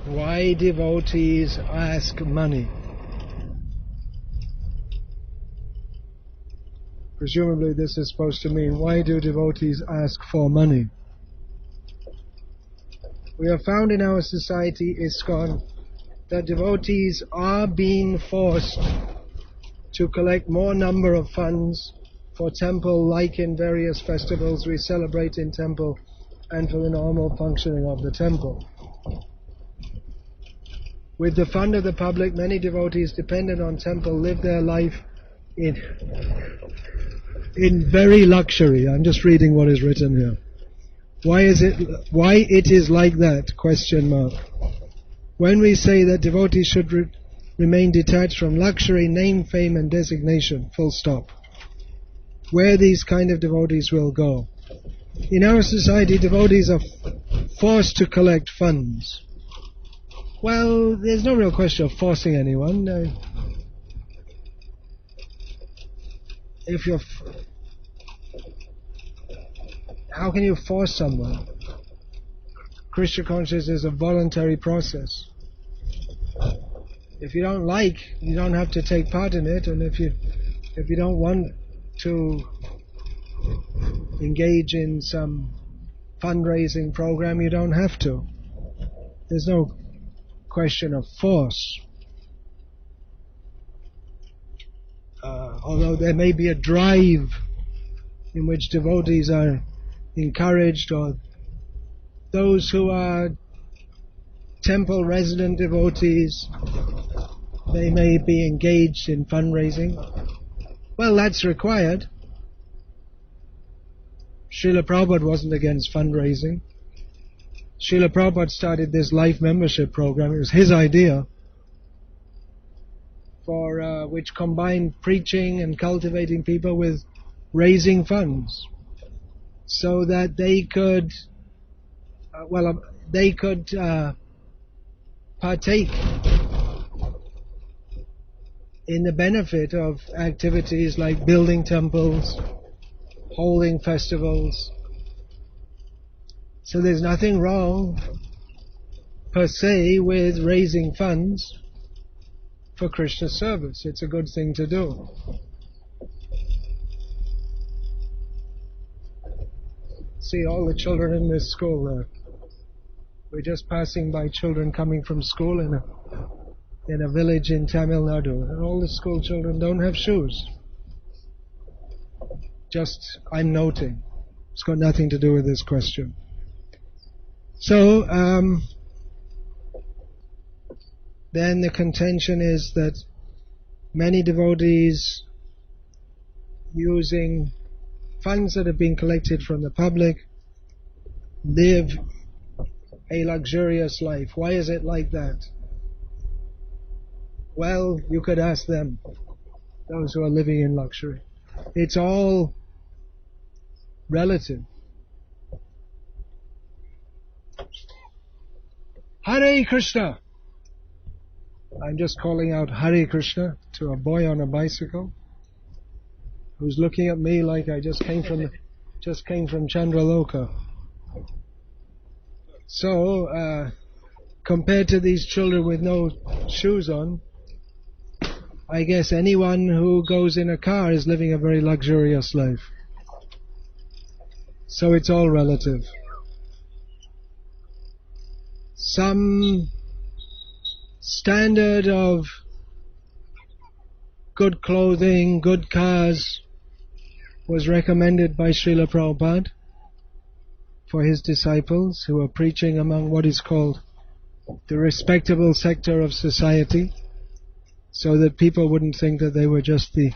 Why devotees ask money? Presumably this is supposed to mean, why do devotees ask for money? We have found in our society, ISKCON, that devotees are being forced to collect more number of funds for temple, like in various festivals we celebrate in temple, and for the normal functioning of the temple. With the fund of the public, many devotees dependent on temple live their life in very luxury. I'm just reading what is written here. Why it is like that? Question mark. When we say that devotees should remain detached from luxury, name, fame and designation, full stop. Where these kind of devotees will go. In our society, devotees are forced to collect funds. Well, there's no real question of forcing anyone. How can you force someone? Krishna consciousness is a voluntary process. If you don't like, you don't have to take part in it, and if you don't want to engage in some fundraising program, you don't have to. There's no question of force. Although there may be a drive in which devotees are encouraged, or those who are temple resident devotees, they may be engaged in fundraising. Well, that's required. Srila Prabhupada wasn't against fundraising. Srila Prabhupada started this life membership program. It was his idea, for which combined preaching and cultivating people with raising funds, so that they could partake in the benefit of activities like building temples, holding festivals. So there's nothing wrong per se with raising funds for Krishna service. It's a good thing to do. See all the children in this school. We're just passing by children coming from school in a village in Tamil Nadu, and all the school children don't have shoes. Just, I'm noting. It's got nothing to do with this question. So, then the contention is that many devotees, using funds that have been collected from the public, live a luxurious life. Why is it like that? Well, you could ask them, those who are living in luxury. It's all relative. Hare Krishna! I'm just calling out Hare Krishna to a boy on a bicycle who's looking at me like I just came from Chandraloka. So, compared to these children with no shoes on, I guess anyone who goes in a car is living a very luxurious life. So it's all relative. Some standard of good clothing, good cars was recommended by Srila Prabhupada for his disciples who are preaching among what is called the respectable sector of society, so that people wouldn't think that they were just the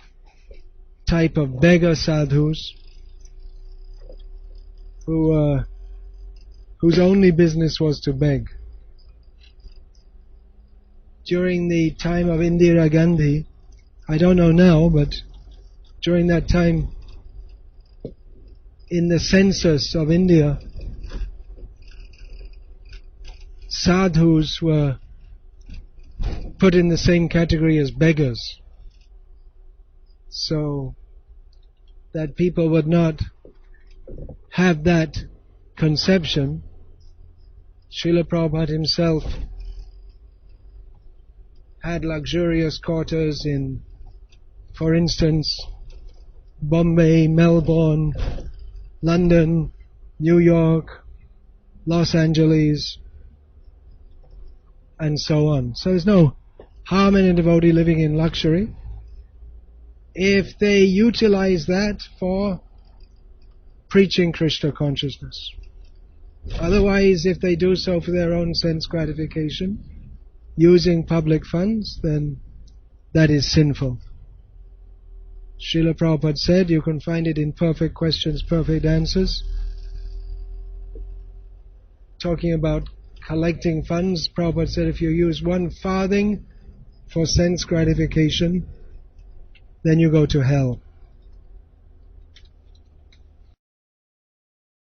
type of beggar sadhus whose only business was to beg. During the time of Indira Gandhi, I don't know now, but during that time, in the census of India, sadhus were put in the same category as beggars, so that people would not have that conception. Srila Prabhupada himself had luxurious quarters in, for instance, Bombay, Melbourne, London, New York, Los Angeles, and so on. So there's no harm in a devotee living in luxury if they utilize that for preaching Krishna consciousness. Otherwise, if they do so for their own sense gratification, using public funds, then that is sinful. Srila Prabhupada said, you can find it in Perfect Questions, Perfect Answers, talking about collecting funds. Prabhupada said if you use 1 farthing for sense gratification, then you go to hell.